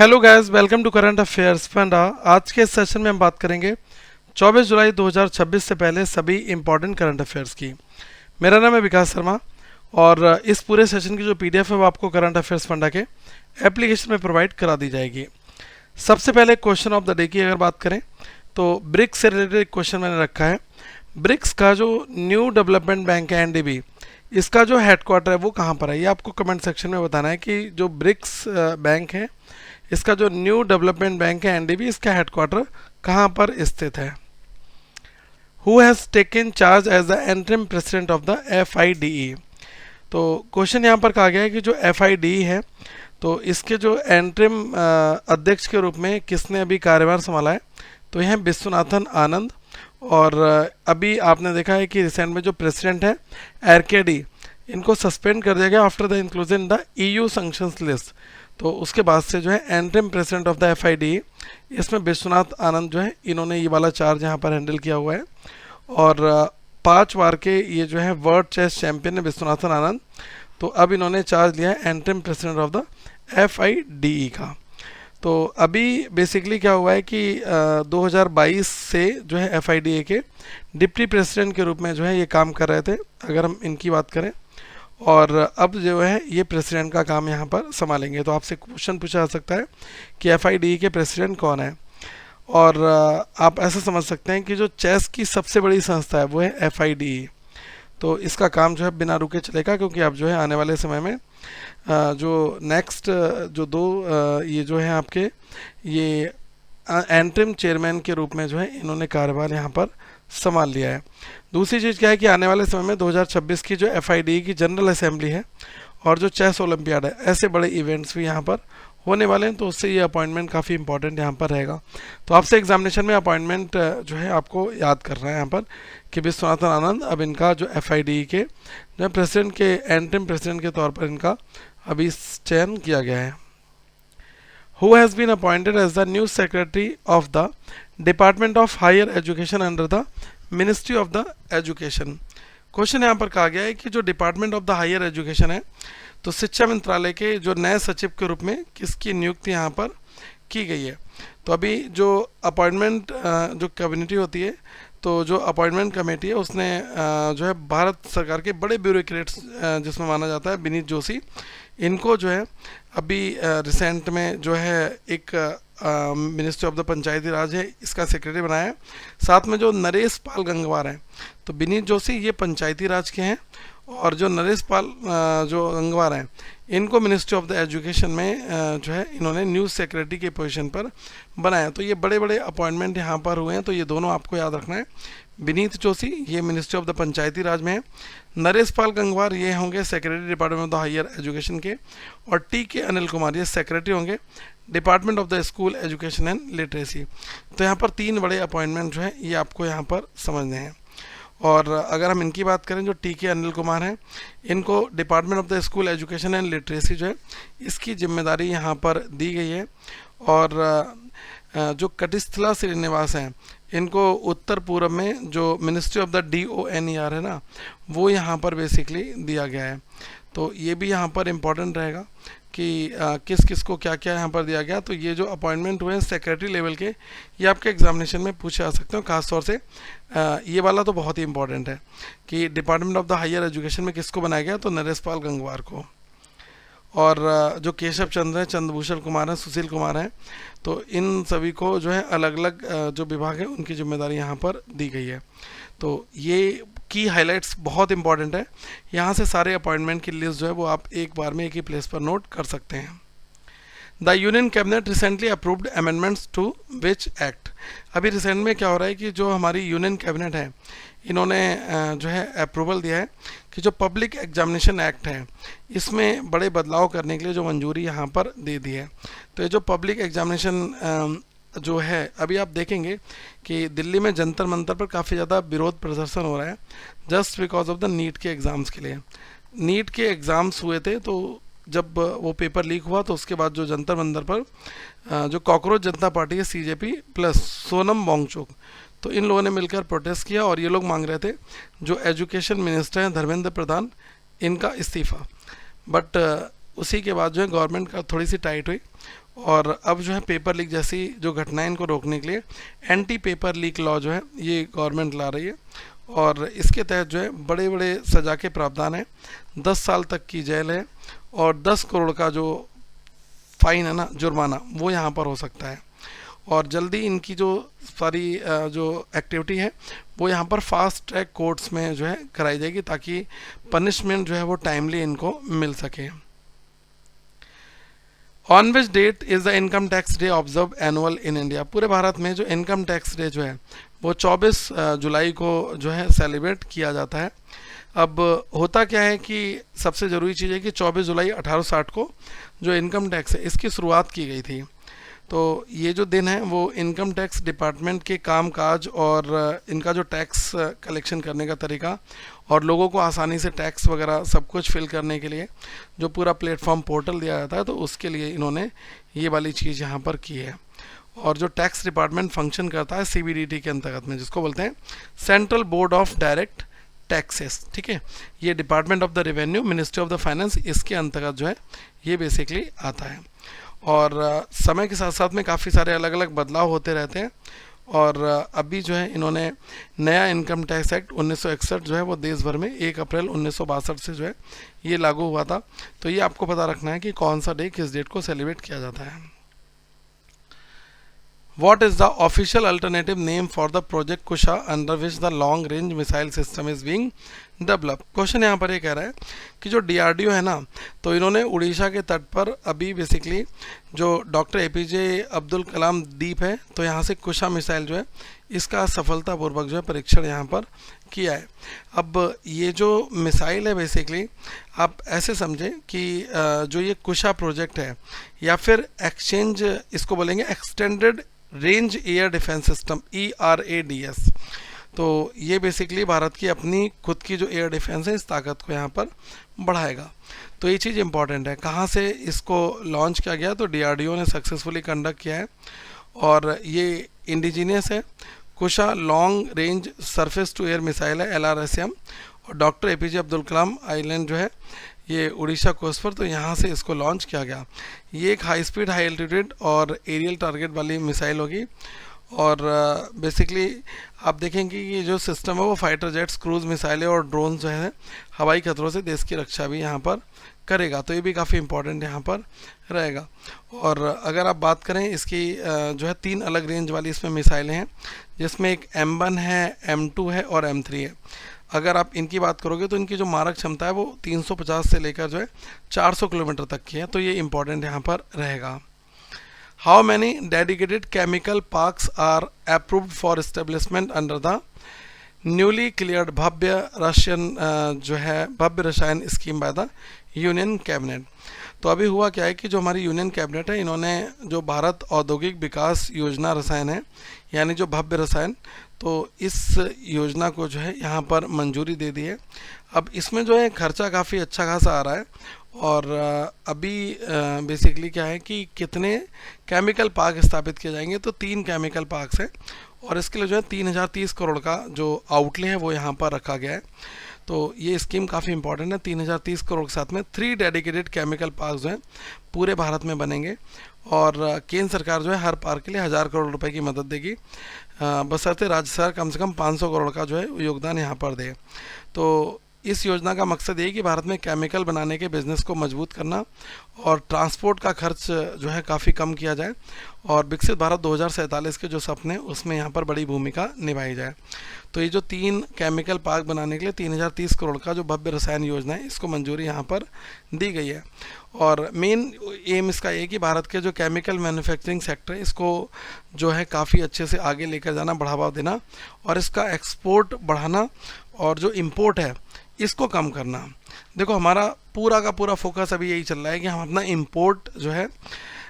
Hello guys, welcome to current affairs funda. आज के इस सेशन में हम बात करेंगे 24 जुलाई 2026 से पहले सभी इंपॉर्टेंट करंट अफेयर्स की। मेरा नाम है विकास शर्मा और इस पूरे सेशन की जो पीडीएफ है वो आपको करंट अफेयर्स फंडा के एप्लीकेशन में प्रोवाइड करा दी जाएगी। सबसे पहले क्वेश्चन ऑफ द डे की अगर बात करें तो ब्रिक्स से रिलेटेड क्वेश्चन मैंने रखा है। ब्रिक्स का जो न्यू डेवलपमेंट बैंक है एनडीबी, इसका जो हेडक्वार्टर है वो कहाँ पर है, ये आपको कमेंट सेक्शन में बताना है कि जो ब्रिक्स बैंक है, इसका जो न्यू डेवलपमेंट बैंक है एनडीबी, इसका हेडक्वार्टर कहाँ पर स्थित है। Who has taken charge as the interim president of the FIDE. तो क्वेश्चन यहाँ पर कहा गया है कि जो एफआईडीई है तो इसके जो इंटरिम अध्यक्ष के रूप में किसने अभी कार्यभार संभाला है, तो यह विश्वनाथन आनंद। और अभी आपने देखा है कि रिसेंट में जो प्रेसिडेंट है आरकेडी, इनको सस्पेंड कर दिया गया after the inclusion the EU sanctions list. तो उसके बाद से जो है एंट्रिम प्रेसिडेंट ऑफ द एफआईडी, इसमें विश्वनाथ आनंद जो है इन्होंने ये वाला चार्ज यहाँ पर हैंडल किया हुआ है। और 5 बार के ये जो है वर्ल्ड चेस चैंपियन है विश्वनाथन आनंद। तो अब इन्होंने चार्ज लिया है एंट्रिम प्रेसिडेंट ऑफ द एफआईडी का। तो अभी बेसिकली क्या हुआ है कि 2022 से जो है एफआईडी के डिप्टी प्रेसिडेंट के रूप में जो है ये काम कर रहे थे, अगर हम इनकी बात करें। और अब जो है ये प्रेसिडेंट का काम यहाँ पर संभालेंगे। तो आपसे क्वेश्चन पूछा जा सकता है कि एफआईडी के प्रेसिडेंट कौन है। और आप ऐसा समझ सकते हैं कि जो चेस की सबसे बड़ी संस्था है वो है एफआईडी। तो इसका काम जो है बिना रुके चलेगा, क्योंकि अब जो है आने वाले समय में जो नेक्स्ट जो दो ये जो है आपके ये एंट्रिम चेयरमैन के रूप में जो है इन्होंने कार्यभार यहाँ पर संभाल लिया है। दूसरी चीज़ क्या है कि आने वाले समय में 2026 की जो एफआईडी की जनरल असेंबली है और जो चेस ओलंपियाड है, ऐसे बड़े इवेंट्स भी यहाँ पर होने वाले हैं। तो उससे ये अपॉइंटमेंट काफ़ी इंपॉर्टेंट यहाँ पर रहेगा। तो आपसे एग्जामिनेशन में अपॉइंटमेंट जो है आपको याद करना है यहाँ पर कि विश्वनाथन आनंद अब इनका जो एफआईडी के जो प्रेसिडेंट के एंट्रिम प्रेसिडेंट के तौर पर इनका अभी चयन किया गया है। Who has been appointed as the new secretary of the Department of Higher Education under the Ministry of the Education। Question यहाँ पर कहा गया है कि जो department of the higher education है, तो शिक्षा मंत्रालय के जो नए सचिव के रूप में किसकी नियुक्ति यहाँ पर की गई है। तो अभी जो अपॉइंटमेंट जो कैबिनेट होती है, तो जो अपॉइंटमेंट कमेटी है उसने जो है भारत सरकार के बड़े ब्यूरोक्रेट्स जिसमें माना जाता है विनीत जोशी, इनको जो है अभी रिसेंट में जो है एक मिनिस्ट्री ऑफ द पंचायती राज है, इसका सेक्रेटरी बनाया है। साथ में जो नरेश पाल गंगवार हैं, तो विनीत जोशी ये पंचायती राज के हैं और जो नरेश पाल जो गंगवार हैं इनको मिनिस्ट्री ऑफ द एजुकेशन में जो है इन्होंने न्यूज़ सेक्रेटरी के पोजीशन पर बनाया। तो ये बड़े बड़े अपॉइंटमेंट यहाँ पर हुए हैं। तो ये दोनों आपको याद रखना है। विनीत जोशी ये ministry of the Panchayati Raj में है, नरेश पाल गंगवार ये होंगे secretary department of the higher education के, और टी अनिल कुमार ये सेक्रेटरी होंगे department of the school education and literacy. तो यहाँ पर 3 बड़े अपॉइंटमेंट जो है ये आपको यहाँ पर समझने हैं। और अगर हम इनकी बात करें, जो टी अनिल कुमार हैं, इनको department of the school education and literacy जो है इसकी जिम्मेदारी यहाँ पर दी गई है। और जो कटिस्थला श्रीनिवास हैं, इनको उत्तर पूर्व में जो मिनिस्ट्री ऑफ द DONER है ना, वो यहाँ पर बेसिकली दिया गया है। तो ये भी यहाँ पर इम्पोर्टेंट रहेगा कि किस किस को क्या क्या यहाँ पर दिया गया। तो ये जो अपॉइंटमेंट हुए हैं सेक्रेटरी लेवल के, ये आपके एग्जामिनेशन में पूछे जा सकते हो। खासतौर से ये वाला तो बहुत ही इंपॉर्टेंट है कि department of the higher education में किसको बनाया गया, तो नरेश पाल गंगवार को। और जो केशव चंद्र हैं, चंद्रभूषण कुमार हैं, सुशील कुमार हैं, तो इन सभी को जो है अलग अलग जो विभाग है उनकी जिम्मेदारी यहाँ पर दी गई है। तो ये की हाइलाइट्स बहुत इंपॉर्टेंट है। यहाँ से सारे अपॉइंटमेंट की लिस्ट जो है वो आप एक बार में एक ही प्लेस पर नोट कर सकते हैं। The union cabinet recently approved amendments to which act. अभी रिसेंट में क्या हो रहा है कि जो हमारी यूनियन कैबिनेट है, इन्होंने जो है अप्रूवल दिया है कि जो पब्लिक एग्जामिनेशन एक्ट है इसमें बड़े बदलाव करने के लिए जो मंजूरी यहाँ पर दे दी है। तो ये जो पब्लिक एग्जामिनेशन जो है, अभी आप देखेंगे कि दिल्ली में जंतर मंतर पर काफ़ी ज़्यादा विरोध प्रदर्शन हो रहा है just because of the NEET के एग्ज़ाम्स के लिए। नीट के एग्ज़ाम्स हुए थे, तो जब वो पेपर लीक हुआ तो उसके बाद जो जंतर मंतर पर जो कॉकरोच जनता पार्टी है CJP प्लस सोनम वांगचुक, तो इन लोगों ने मिलकर प्रोटेस्ट किया और ये लोग मांग रहे थे जो एजुकेशन मिनिस्टर हैं धर्मेंद्र प्रधान, इनका इस्तीफ़ा। बट उसी के बाद जो है गवर्नमेंट का थोड़ी सी टाइट हुई और अब जो है पेपर लीक जैसी जो घटनाएं इनको रोकने के लिए एंटी पेपर लीक लॉ जो है ये गवर्नमेंट ला रही है, और इसके तहत जो है बड़े बड़े सज़ा के प्रावधान है, 10 साल तक की जेल है और 10 करोड़ का जो फाइन है ना, जुर्माना, वो यहाँ पर हो सकता है। और जल्दी इनकी जो सारी जो एक्टिविटी है वो यहाँ पर फास्ट ट्रैक कोर्ट्स में जो है कराई जाएगी, ताकि पनिशमेंट जो है वो टाइमली इनको मिल सके। On which that is the income tax day observe annual in India? पूरे भारत में जो इनकम टैक्स डे जो है वो 24 जुलाई को जो है सेलिब्रेट किया जाता है। अब होता क्या है कि सबसे ज़रूरी चीज़ है कि 24 जुलाई 1860 को जो इनकम टैक्स है इसकी शुरुआत की गई थी। तो ये जो दिन है वो इनकम टैक्स डिपार्टमेंट के कामकाज और इनका जो टैक्स कलेक्शन करने का तरीका और लोगों को आसानी से टैक्स वगैरह सब कुछ फिल करने के लिए जो पूरा प्लेटफॉर्म पोर्टल दिया जाता है, तो उसके लिए इन्होंने ये वाली चीज़ यहाँ पर की है। और जो टैक्स डिपार्टमेंट फंक्शन करता है CBDT के अंतर्गत में, जिसको बोलते हैं central board of direct taxes, ठीक है, ये department of the revenue, ministry of the finance, इसके अंतर्गत जो है ये बेसिकली आता है। और समय के साथ साथ में काफ़ी सारे अलग अलग बदलाव होते रहते हैं। और अभी जो है इन्होंने नया इनकम टैक्स एक्ट 1961 जो है वो देश भर में 1 अप्रैल 1962 से जो है ये लागू हुआ था। तो ये आपको पता रखना है कि कौन सा डे किस डेट को सेलिब्रेट किया जाता है। What is the official alternative name for the project Kusha under which the long range missile system is being developed? Question यहाँ पर ये कह रहा है कि जो DRDO है ना, तो इन्होंने उड़ीसा के तट पर अभी बेसिकली जो डॉक्टर APJ अब्दुल कलाम द्वीप है, तो यहाँ से कुशा मिसाइल जो है इसका सफलतापूर्वक जो है परीक्षण यहाँ पर किया है। अब ये जो मिसाइल है बेसिकली आप ऐसे समझें कि जो ये कुशा प्रोजेक्ट है या फिर एक्सचेंज, इसको बोलेंगे extended range air defence system, ERADS, तो ये बेसिकली भारत की अपनी खुद की जो एयर डिफेंस है इस ताकत को यहाँ पर बढ़ाएगा। तो ये चीज़ इंपॉर्टेंट है। कहाँ से इसको लॉन्च किया गया? तो DRDO ने सक्सेसफुली कंडक्ट किया है और ये इंडिजीनियस है। Kusha long range surface to air missile है, LRSM, और doctor APJ Abdul Kalam island जो है ये उड़ीसा कोस्ट पर, तो यहाँ से इसको लॉन्च किया गया। ये एक हाई स्पीड हाई एल्टीट्यूड और एरियल टारगेट वाली मिसाइल होगी। और बेसिकली आप देखेंगे कि ये जो सिस्टम है वो फाइटर जेट्स, क्रूज मिसाइलें और ड्रोन जो है हवाई खतरों से देश की रक्षा भी यहाँ पर करेगा। तो ये भी काफ़ी इंपॉर्टेंट यहाँ पर रहेगा। और अगर आप बात करें इसकी जो है 3 अलग रेंज वाली इसमें मिसाइलें हैं, जिसमें एक M1 है, M2 है और M3 है। अगर आप इनकी बात करोगे तो इनकी जो मारक क्षमता है वो 350 से लेकर जो है 400 किलोमीटर तक की है। तो ये इंपॉर्टेंट यहाँ पर रहेगा। How many dedicated chemical parks are approved for establishment under the newly cleared Bhavya Rasayan scheme by the union cabinet? तो अभी हुआ क्या है कि जो हमारी यूनियन कैबिनेट है, इन्होंने जो भारत औद्योगिक विकास योजना रसायन है, यानी जो भव्य रसायन, तो इस योजना को जो है यहाँ पर मंजूरी दे दी है। अब इसमें जो है खर्चा काफ़ी अच्छा खासा आ रहा है। और अभी बेसिकली क्या है कि कितने केमिकल पार्क स्थापित किए जाएंगे, तो 3 केमिकल पार्क्स हैं और इसके लिए जो है 3030 करोड़ का जो आउटले है वो यहाँ पर रखा गया है। तो ये स्कीम काफ़ी इंपॉर्टेंट है। 3030 करोड़ के साथ में 3 डेडिकेटेड केमिकल पार्क जो हैं पूरे भारत में बनेंगे और केंद्र सरकार जो है हर पार्क के लिए 1000 करोड़ रुपए की मदद देगी, बशर्ते राज्य सरकार कम से कम 500 करोड़ का जो है योगदान यहाँ पर दे। तो इस योजना का मकसद ये है कि भारत में केमिकल बनाने के बिज़नेस को मजबूत करना और ट्रांसपोर्ट का खर्च जो है काफ़ी कम किया जाए और विकसित भारत 2047 के जो सपने उसमें यहाँ पर बड़ी भूमिका निभाई जाए। तो ये जो 3 केमिकल पार्क बनाने के लिए 3030 करोड़ का जो भव्य रसायन योजना है, इसको मंजूरी यहाँ पर दी गई है। और मेन एम इसका ये कि भारत के जो केमिकल मैन्युफैक्चरिंग सेक्टर है इसको जो है काफ़ी अच्छे से आगे लेकर जाना, बढ़ावा देना और इसका एक्सपोर्ट बढ़ाना और जो इम्पोर्ट है इसको कम करना। देखो हमारा पूरा का पूरा फोकस अभी यही चल रहा है कि हम अपना इंपोर्ट जो है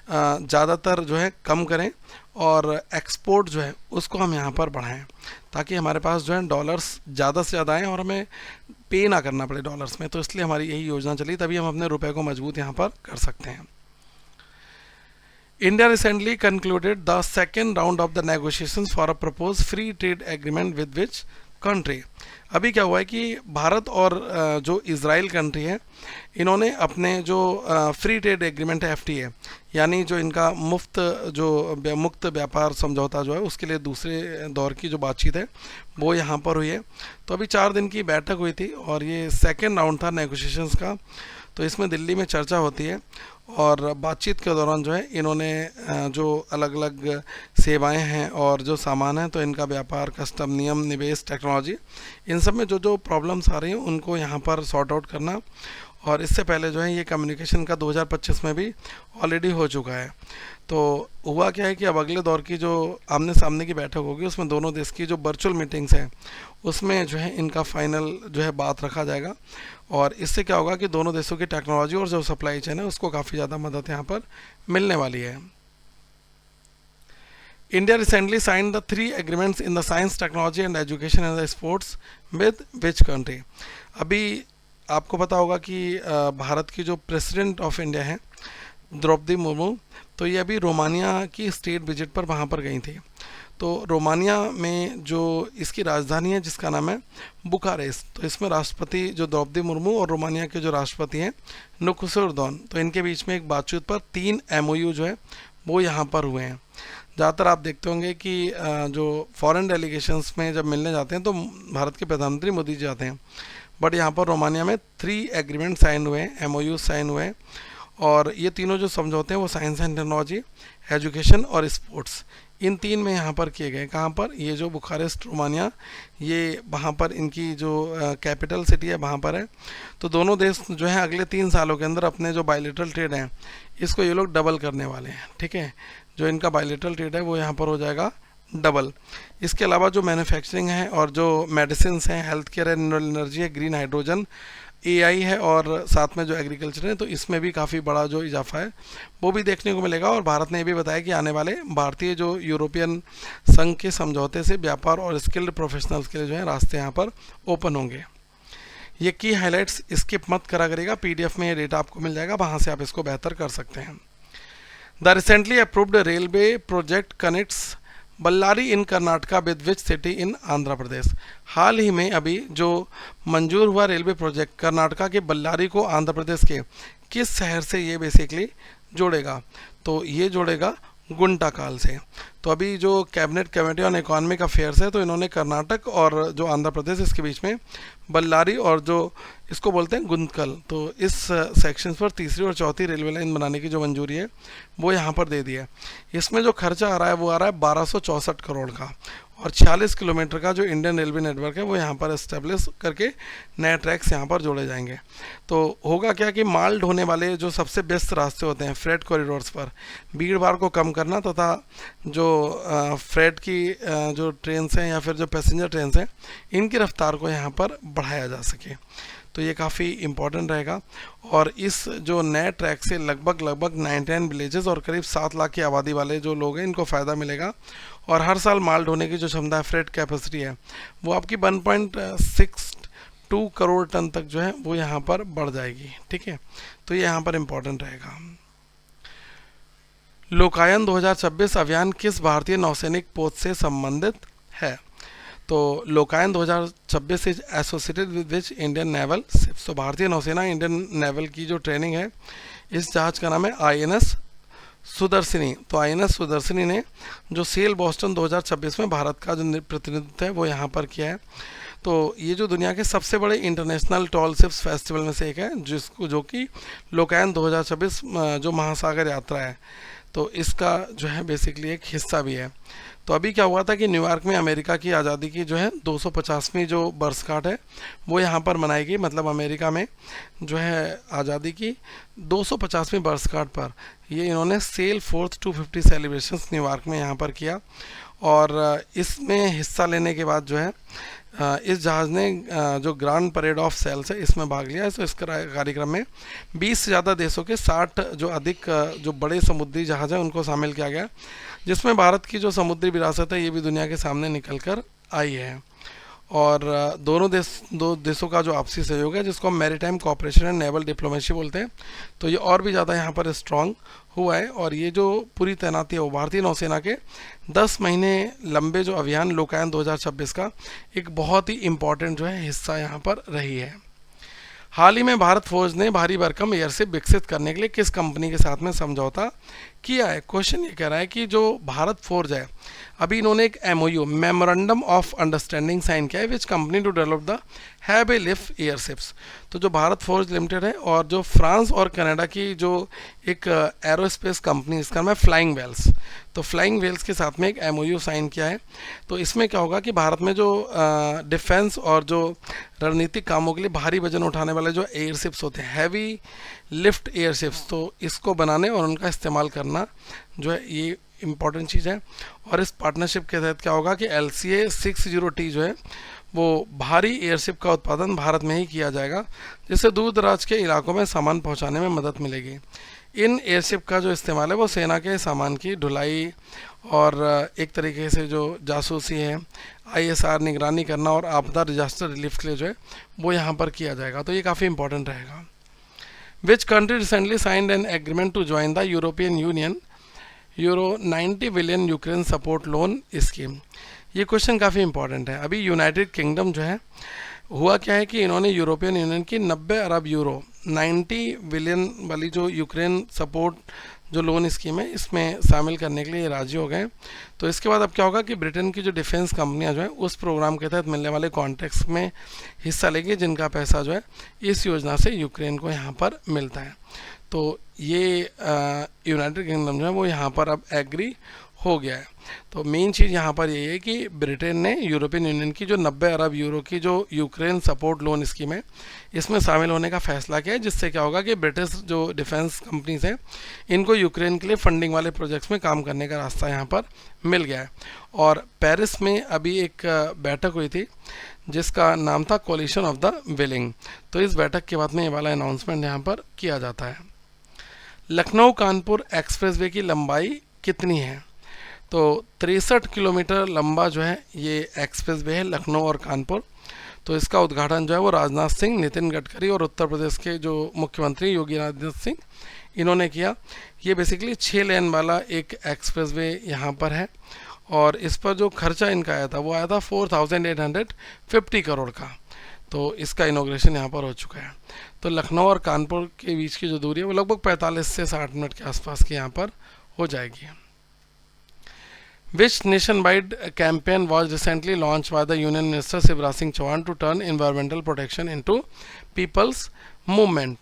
ज़्यादातर जो है कम करें और एक्सपोर्ट जो है उसको हम यहाँ पर बढ़ाएं, ताकि हमारे पास जो है डॉलर्स ज़्यादा से ज़्यादा आएँ और हमें पे ना करना पड़े डॉलर्स में। तो इसलिए हमारी यही योजना चली, तभी हम अपने रुपए को मजबूत यहाँ पर कर सकते हैं। India recently concluded the second round of the negotiations for a proposed free trade agreement with which country. अभी क्या हुआ है कि भारत और जो इज़राइल कंट्री है, इन्होंने अपने जो फ्री ट्रेड एग्रीमेंट है एफटीए, यानी जो इनका मुक्त व्यापार समझौता जो है उसके लिए दूसरे दौर की जो बातचीत है वो यहाँ पर हुई है। तो अभी 4 दिन की बैठक हुई थी और ये सेकेंड राउंड था नेगोशिएशंस का। तो इसमें दिल्ली में चर्चा होती है और बातचीत के दौरान जो है इन्होंने जो अलग अलग सेवाएं हैं और जो सामान है तो इनका व्यापार, कस्टम, नियम, निवेश, टेक्नोलॉजी, इन सब में जो जो प्रॉब्लम्स आ रही हैं उनको यहाँ पर सॉर्ट आउट करना। और इससे पहले जो है ये कम्युनिकेशन का 2025 में भी ऑलरेडी हो चुका है। तो हुआ क्या है कि अब अगले दौर की जो आमने सामने की बैठक होगी उसमें दोनों देश की जो वर्चुअल मीटिंग्स हैं उसमें जो है इनका फाइनल जो है बात रखा जाएगा। और इससे क्या होगा कि दोनों देशों की टेक्नोलॉजी और जो सप्लाई चेन है उसको काफ़ी ज़्यादा मदद यहाँ पर मिलने वाली है। India recently signed the 3 agreements in the science, technology and education and the sports with which country? अभी आपको पता होगा कि भारत की जो प्रेसिडेंट ऑफ इंडिया है द्रौपदी मुर्मू, तो ये अभी रोमानिया की स्टेट विजिट पर वहाँ पर गई थी। तो रोमानिया में जो इसकी राजधानी है जिसका नाम है बुखारेस्ट, तो इसमें राष्ट्रपति जो द्रौपदी मुर्मू और रोमानिया के जो राष्ट्रपति हैं नुकुसुरदौन, तो इनके बीच में एक बातचीत पर 3 MOU जो है वो यहाँ पर हुए हैं। ज़्यादातर आप देखते होंगे कि जो फॉरेन डेलीगेशंस में जब मिलने जाते हैं तो भारत के प्रधानमंत्री मोदी जी जाते हैं, बट यहाँ पर रोमानिया में 3 एग्रीमेंट साइन हुए हैं, MOU साइन हुए हैं। और ये तीनों जो समझौते हैं वो साइंस एंड टेक्नोलॉजी, एजुकेशन और स्पोर्ट्स, इन 3 में यहाँ पर किए गए। कहाँ पर? ये जो बुखारेस्ट रोमानिया, ये वहाँ पर इनकी जो कैपिटल सिटी है वहाँ पर है। तो दोनों देश जो है अगले 3 सालों के अंदर अपने जो बायलेटरल ट्रेड हैं इसको ये लोग डबल करने वाले हैं। ठीक है, जो इनका बायलेटरल ट्रेड है वो यहाँ पर हो जाएगा डबल। इसके अलावा जो मैन्युफैक्चरिंग है और जो मेडिसिन हैं, हेल्थ केयर है, रिन्यूएबल एनर्जी है, ग्रीन हाइड्रोजन, AI है और साथ में जो एग्रीकल्चर है, तो इसमें भी काफ़ी बड़ा जो इजाफा है वो भी देखने को मिलेगा। और भारत ने ये भी बताया कि आने वाले भारतीय जो यूरोपियन संघ के समझौते से व्यापार और स्किल्ड प्रोफेशनल्स के लिए जो है रास्ते यहाँ पर ओपन होंगे। ये की हाईलाइट्स स्किप मत करा करेगा, PDF में ये डेटा आपको मिल जाएगा, वहाँ से आप इसको बेहतर कर सकते हैं। The recently approved railway project connects Ballari in Karnataka with which city in Andhra Pradesh. हाल ही में अभी जो मंजूर हुआ रेलवे प्रोजेक्ट कर्नाटका के बल्लारी को आंध्र प्रदेश के किस शहर से ये बेसिकली जोड़ेगा? तो ये जोड़ेगा गुंटाकाल से। तो अभी जो cabinet committee on economic affairs है, तो इन्होंने कर्नाटक और जो आंध्र प्रदेश इसके बीच में बल्लारी और जो इसको बोलते हैं गुंतकल, तो इस सेक्शन पर तीसरी और चौथी रेलवे लाइन बनाने की जो मंजूरी है वो यहाँ पर दे दी है। इसमें जो खर्चा आ रहा है वो आ रहा है 1264 करोड़ का, और 46 किलोमीटर का जो इंडियन रेलवे नेटवर्क है वो यहाँ पर इस्टेब्लिश करके नए ट्रैक्स यहाँ पर जोड़े जाएंगे। तो होगा क्या कि माल ढोने वाले जो सबसे व्यस्त रास्ते होते हैं फ्रेट कॉरिडोर्स पर भीड़ भाड़ को कम करना तथा जो फ्रेट की जो ट्रेन्स हैं या फिर जो पैसेंजर ट्रेन्स हैं इनकी रफ्तार को यहाँ पर बढ़ाया जा सके, तो ये काफ़ी इम्पॉर्टेंट रहेगा। और इस जो नए ट्रैक से लगभग 99 विलेजेस और करीब 7 लाख की आबादी वाले जो लोग हैं इनको फ़ायदा मिलेगा। और हर साल माल ढोने की जो क्षमता है, फ्रेट कैपेसिटी है, वो आपकी 1.62 करोड़ टन तक जो है वो यहाँ पर बढ़ जाएगी। ठीक है, तो ये यहाँ पर इम्पॉर्टेंट रहेगा। लोकायन 2026 अभियान किस भारतीय नौसैनिक पोत से संबंधित है? तो लोकायन 2026 is associated with which Indian naval ships. तो भारतीय नौसेना इंडियन नेवल की जो ट्रेनिंग है, इस जहाज का नाम है INS सुदर्शनी। तो INS सुदर्शनी ने जो सेल बोस्टन 2026 में भारत का जो प्रतिनिधित्व है वो यहाँ पर किया है। तो ये जो दुनिया के सबसे बड़े इंटरनेशनल टॉल शिप्स फेस्टिवल में से एक है, जिसको जो कि लोकायन 2026 जो महासागर यात्रा है, तो इसका जो है बेसिकली एक हिस्सा भी है। तो अभी क्या हुआ था कि न्यूयॉर्क में अमेरिका की आज़ादी की जो है 250वीं जो बरसगांठ है वो यहाँ पर मनाई गई। मतलब अमेरिका में जो है आज़ादी की 250वीं बरसगांठ पर ये इन्होंने सेल फोर्थ 250 सेलिब्रेशंस न्यूयॉर्क में यहाँ पर किया। और इसमें हिस्सा लेने के बाद जो है इस जहाज़ ने जो ग्रांड परेड ऑफ सेल्स है इसमें भाग लिया है। तो इस कार्यक्रम में 20 से ज़्यादा देशों के 60 जो अधिक जो बड़े समुद्री जहाज़ हैं उनको शामिल किया गया, जिसमें भारत की जो समुद्री विरासत है ये भी दुनिया के सामने निकल कर आई है। और दो देशों का जो आपसी सहयोग है जिसको हम maritime cooperation and naval diplomacy बोलते हैं, तो ये और भी ज़्यादा यहाँ पर स्ट्रॉन्ग हुआ है। और ये जो पूरी तैनाती है वो भारतीय नौसेना के 10 महीने लंबे जो अभियान लोकायन 2026 का एक बहुत ही इम्पॉर्टेंट जो है हिस्सा यहाँ पर रही है। हाल ही में भारत फौज ने भारी भरकम एयरशिप विकसित करने के लिए किस कंपनी के साथ में समझौता किया है? क्वेश्चन ये कह रहा है कि जो भारत फौज है अभी इन्होंने एक MOU memorandum of understanding sign किया है which company to develop the heavy lift airships. तो जो भारत फौज लिमिटेड है और जो फ्रांस और कनाडा की जो एक एरोस्पेस कंपनी इसका नाम है फ्लाइंग वेल्स, तो फ्लाइंग वेल्स के साथ में एक MOU साइन किया है। तो इसमें क्या होगा कि भारत में जो डिफेंस और जो रणनीतिक कामों के लिए भारी वजन उठाने वाले जो एयरशिप्स होते हैं हैवी लिफ्ट एयरशिप्स, तो इसको बनाने और उनका इस्तेमाल करना जो है ये इम्पॉर्टेंट चीज़ है। और इस पार्टनरशिप के तहत क्या होगा कि LCA 60T जो है वो भारी एयरशिप का उत्पादन भारत में ही किया जाएगा, जिससे दूर दराज के इलाकों में सामान पहुंचाने में मदद मिलेगी। इन एयरशिप का जो इस्तेमाल है वो सेना के सामान की ढुलाई और एक तरीके से जो जासूसी है, ISR निगरानी करना और आपदा डिजास्टर रिलीफ के लिए जो है वो यहाँ पर किया जाएगा, तो ये काफ़ी इंपॉर्टेंट रहेगा। Which country recently signed an agreement to join the European Union euro 90 billion Ukraine support loan scheme? ये क्वेश्चन काफ़ी इंपॉर्टेंट है। अभी यूनाइटेड किंगडम जो है हुआ क्या है कि इन्होंने यूरोपियन यूनियन की 90 अरब यूरो 90 बिलियन वाली जो यूक्रेन सपोर्ट जो लोन स्कीम है इसमें शामिल करने के लिए राजी हो गए। तो इसके बाद अब क्या होगा कि ब्रिटेन की जो डिफेंस कंपनियां जो है उस प्रोग्राम के तहत मिलने वाले कॉन्ट्रैक्ट्स में हिस्सा लेगी जिनका पैसा जो है इस योजना से यूक्रेन को यहाँ पर मिलता है। तो ये यूनाइटेड किंगडम जो है वो यहाँ पर अब एग्री हो गया है। तो मेन चीज़ यहाँ पर यही है कि ब्रिटेन ने यूरोपियन यूनियन की जो 90 अरब यूरो की जो यूक्रेन सपोर्ट लोन स्कीम है इसमें शामिल होने का फैसला किया है, जिससे क्या होगा कि ब्रिटिश जो डिफेंस कंपनीज हैं इनको यूक्रेन के लिए फंडिंग वाले प्रोजेक्ट्स में काम करने का रास्ता यहाँ पर मिल गया है। और पेरिस में अभी एक बैठक हुई थी जिसका नाम था कोलिशन ऑफ द विलिंग, तो इस बैठक के बाद में ये वाला अनाउंसमेंट यहाँ पर किया जाता है। लखनऊ कानपुर एक्सप्रेसवे की लंबाई कितनी है? तो 63 किलोमीटर लंबा जो है ये एक्सप्रेसवे है लखनऊ और कानपुर। तो इसका उद्घाटन जो है वो राजनाथ सिंह, नितिन गडकरी और उत्तर प्रदेश के जो मुख्यमंत्री योगी आदित्यनाथ सिंह इन्होंने किया। ये बेसिकली 6 लेन वाला एक एक्सप्रेसवे यहाँ पर है और इस पर जो खर्चा इनका आया था वो आया था 4,850 करोड़ का। तो इसका इनॉग्रेशन यहाँ पर हो चुका है। तो लखनऊ और कानपुर के बीच की जो दूरी है वो लगभग 45 से 60 मिनट के आसपास की यहाँ पर हो जाएगी। Which nationwide campaign was recently launched by the Union Minister Shivraj Singh Chauhan to turn environmental protection into people's movement?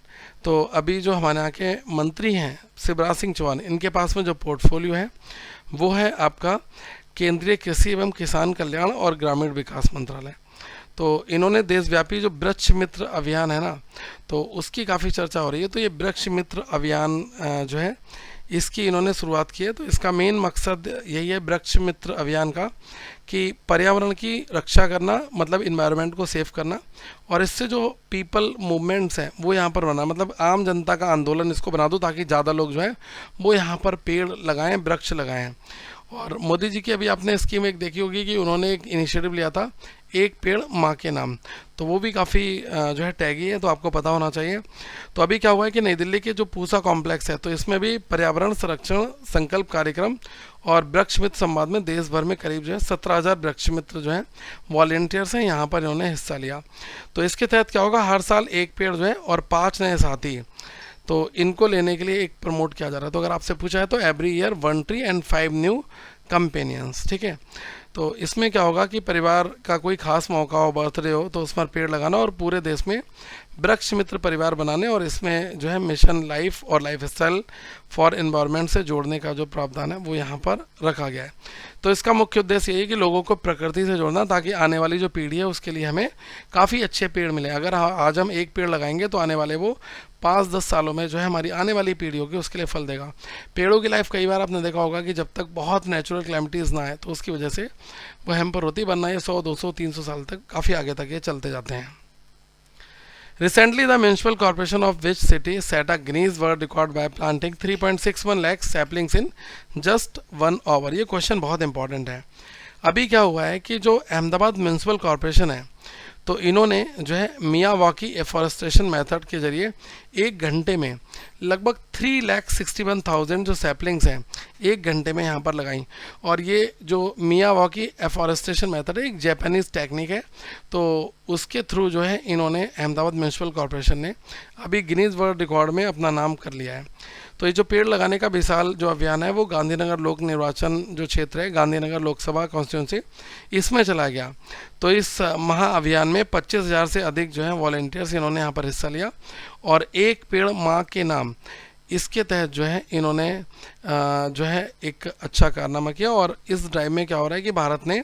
तो अभी जो हमारे यहाँ के मंत्री हैं शिवराज सिंह चौहान, इनके पास में जो पोर्टफोलियो है वो है आपका केंद्रीय कृषि एवं किसान कल्याण और ग्रामीण विकास मंत्रालय। तो इन्होंने देशव्यापी जो वृक्ष मित्र अभियान है ना, तो उसकी काफ़ी चर्चा हो रही है। तो ये वृक्ष मित्र अभियान जो है इसकी इन्होंने शुरुआत की है। तो इसका मेन मकसद यही है वृक्ष मित्र अभियान का कि पर्यावरण की रक्षा करना, मतलब इन्वायरमेंट को सेव करना, और इससे जो पीपल मूवमेंट्स हैं वो यहाँ पर बना, मतलब आम जनता का आंदोलन इसको बना दो ताकि ज़्यादा लोग जो है वो यहाँ पर पेड़ लगाएं, वृक्ष लगाएं। और मोदी जी की अभी आपने स्कीम एक देखी होगी कि उन्होंने एक इनिशिएटिव लिया था एक पेड़ माँ के नाम, तो वो भी काफ़ी जो है टैगी है, तो आपको पता होना चाहिए। तो अभी क्या हुआ है कि नई दिल्ली के जो पूसा कॉम्प्लेक्स है तो इसमें भी पर्यावरण संरक्षण संकल्प कार्यक्रम और वृक्ष मित्र संवाद में देश भर में करीब जो है 17,000 वृक्ष मित्र जो हैं वॉलेंटियर्स हैं यहाँ पर इन्होंने हिस्सा लिया। तो इसके तहत क्या होगा, हर साल एक पेड़ जो है और 5 नए साथी, तो इनको लेने के लिए एक प्रमोट किया जा रहा है। तो अगर आपसे पूछा है तो every year 1 tree and 5 new companions, ठीक है। तो इसमें क्या होगा कि परिवार का कोई खास मौका हो, बर्थडे हो, तो उस पर पेड़ लगाना और पूरे देश में वृक्ष मित्र परिवार बनाने और इसमें जो है मिशन लाइफ और लाइफ स्टाइल फॉर एनवायरनमेंट से जोड़ने का जो प्रावधान है वो यहाँ पर रखा गया है। तो इसका मुख्य उद्देश्य यही है कि लोगों को प्रकृति से जोड़ना ताकि आने वाली जो पीढ़ी है उसके लिए हमें काफ़ी अच्छे पेड़ मिले। अगर आज हम एक पेड़ लगाएंगे तो आने वाले वो 5-10 सालों में जो है हमारी आने वाली पीढ़ी होगी उसके लिए फल देगा। पेड़ों की लाइफ कई बार आपने देखा होगा कि जब तक बहुत नेचुरल क्लैमिटीज़ ना आए तो उसकी वजह से वो हैम्पर होती, वरना ये 100-200-300 साल तक काफ़ी आगे तक ये चलते जाते हैं। Recently, the municipal corporation of which city set a Guinness World Record by planting 3.61 lakh saplings in just 1 hour? ये क्वेश्चन बहुत इंपॉर्टेंट है। अभी क्या हुआ है कि जो अहमदाबाद म्यूनसिपल कॉरपोरेशन है, तो इन्होंने जो है मियावाकी एफॉरेस्टेशन मेथड के जरिए 1 घंटे में लगभग 3,61,000 जो सैपलिंग्स हैं 1 घंटे में यहाँ पर लगाई। और ये जो मियावाकी एफॉरेस्टेशन मेथड है एक जापानीज़ टेक्निक है, तो उसके थ्रू जो है इन्होंने अहमदाबाद म्यूनसिपल कॉरपोरेशन ने अभी गिनीज वर्ल्ड रिकॉर्ड में अपना नाम कर लिया है। तो ये जो पेड़ लगाने का विशाल जो अभियान है वो गांधीनगर लोक निर्वाचन जो क्षेत्र है, गांधीनगर लोकसभा कॉन्स्टिट्यूंसी, इसमें चला गया। तो इस महाअभियान में 25,000 से अधिक जो है वॉलेंटियर्स इन्होंने यहाँ पर हिस्सा लिया। और एक पेड़ माँ के नाम, इसके तहत जो है इन्होंने जो है एक अच्छा कारनामा किया। और इस ड्राइव में क्या हो रहा है कि भारत ने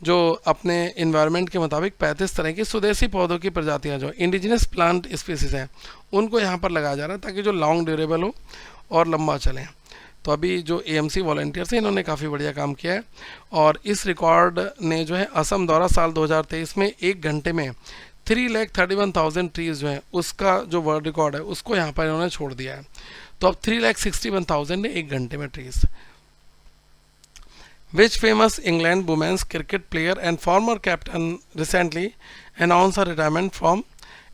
जो अपने इन्वायरमेंट के मुताबिक 35 तरह की स्वदेशी पौधों की प्रजातियां जो इंडिजिनस प्लांट स्पीसीज हैं उनको यहाँ पर लगाया जा रहा है, ताकि जो लॉन्ग ड्यूरेबल हो और लंबा चले। तो अभी जो एएमसी वॉलंटियर्स हैं इन्होंने काफ़ी बढ़िया काम किया है। और इस रिकॉर्ड ने जो है असम द्वारा साल 2023 में 1 घंटे में 3,31,000 ट्रीज़ जो है उसका जो वर्ल्ड रिकॉर्ड है उसको यहाँ पर इन्होंने छोड़ दिया है। तो अब 3,61,000 ने 1 घंटे में trees. Which famous England women's cricket player and former captain recently announced her retirement from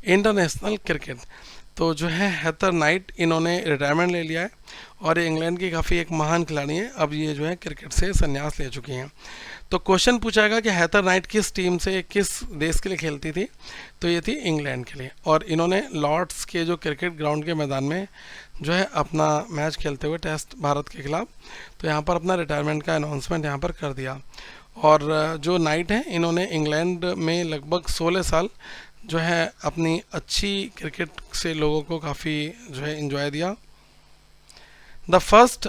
international cricket? तो जो है हेथर नाइट, इन्होंने रिटायरमेंट ले लिया है और ये इंग्लैंड की काफ़ी एक महान खिलाड़ी हैं। अब ये जो है क्रिकेट से संन्यास ले चुकी हैं। तो क्वेश्चन पूछाएगा कि हेथर नाइट किस टीम से, किस देश के लिए खेलती थी, तो ये थी इंग्लैंड के लिए। और इन्होंने लॉर्ड्स के जो क्रिकेट ग्राउंड के मैदान में जो है अपना मैच खेलते हुए टेस्ट भारत के खिलाफ, तो यहाँ पर अपना रिटायरमेंट का अनाउंसमेंट यहाँ पर कर दिया। और जो नाइट हैं इन्होंने इंग्लैंड में लगभग 16 साल जो है अपनी अच्छी क्रिकेट से लोगों को काफ़ी जो है एंजॉय दिया। The first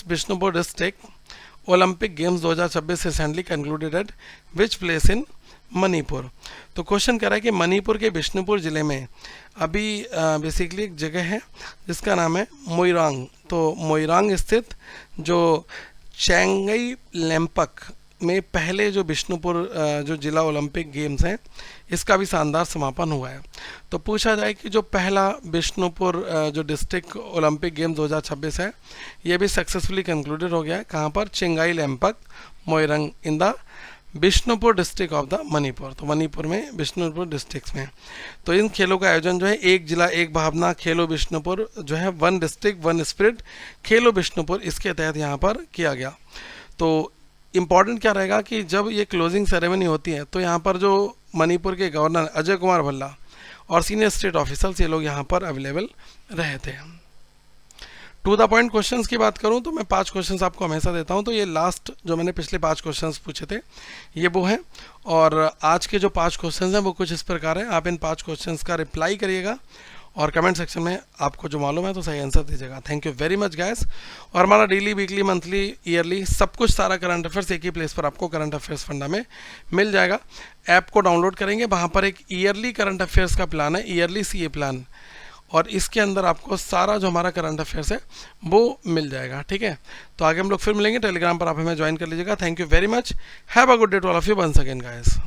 Bishnupur district Olympic games 2026 recently concluded eight which place in Manipur. तो क्वेश्चन कह रहा है कि मणिपुर के बिष्णुपुर ज़िले में अभी बेसिकली एक जगह है जिसका नाम है मोइरांग। तो मोइरांग स्थित जो चेंगई लेम्पक में पहले जो बिष्णुपुर जो जिला ओलंपिक गेम्स हैं इसका भी शानदार समापन हुआ है। तो पूछा जाए कि जो पहला बिष्णुपुर जो डिस्ट्रिक्ट ओलंपिक गेम 2026 है ये भी सक्सेसफुली कंक्लूडेड हो गया है। कहाँ पर? Chingai Lempak Moirang in the Bishnupur district of the Manipur. तो मणिपुर में बिष्णुपुर डिस्ट्रिक्ट में। तो इन खेलों का आयोजन जो है एक जिला एक भावना खेलो बिष्णुपुर जो है वन डिस्ट्रिक्ट वन स्पिरिट खेलो बिष्णुपुर, इसके तहत यहाँ पर किया गया। तो इम्पॉर्टेंट क्या रहेगा कि जब ये क्लोजिंग सेरेमनी होती है तो यहाँ पर जो मणिपुर के गवर्नर अजय कुमार भल्ला और सीनियर स्टेट ऑफिसर्स ये लोग यहाँ पर अवेलेबल रहे थे। टू द पॉइंट क्वेश्चंस की बात करूँ तो मैं 5 क्वेश्चंस आपको हमेशा देता हूँ। तो ये लास्ट जो मैंने पिछले 5 क्वेश्चंस पूछे थे ये वो हैं, और आज के जो 5 क्वेश्चंस हैं वो कुछ इस प्रकार हैं। आप इन 5 क्वेश्चंस का रिप्लाई करिएगा और कमेंट सेक्शन में आपको जो मालूम है तो सही आंसर दीजिएगा। Thank you very much guys. और हमारा डेली वीकली मंथली ईयरली सब कुछ सारा करंट अफेयर्स एक ही प्लेस पर आपको करंट अफेयर्स फंडा में मिल जाएगा। ऐप को डाउनलोड करेंगे, वहाँ पर एक ईयरली करंट अफेयर्स का प्लान है, ईयरली सीए प्लान, और इसके अंदर आपको सारा जो हमारा करंट अफेयर्स है वो मिल जाएगा। ठीक है, तो आगे हम लोग फिर मिलेंगे। टेलीग्राम पर आप हमें ज्वाइन कर लीजिएगा। Thank you very much. Have a good day to all of you once again guys.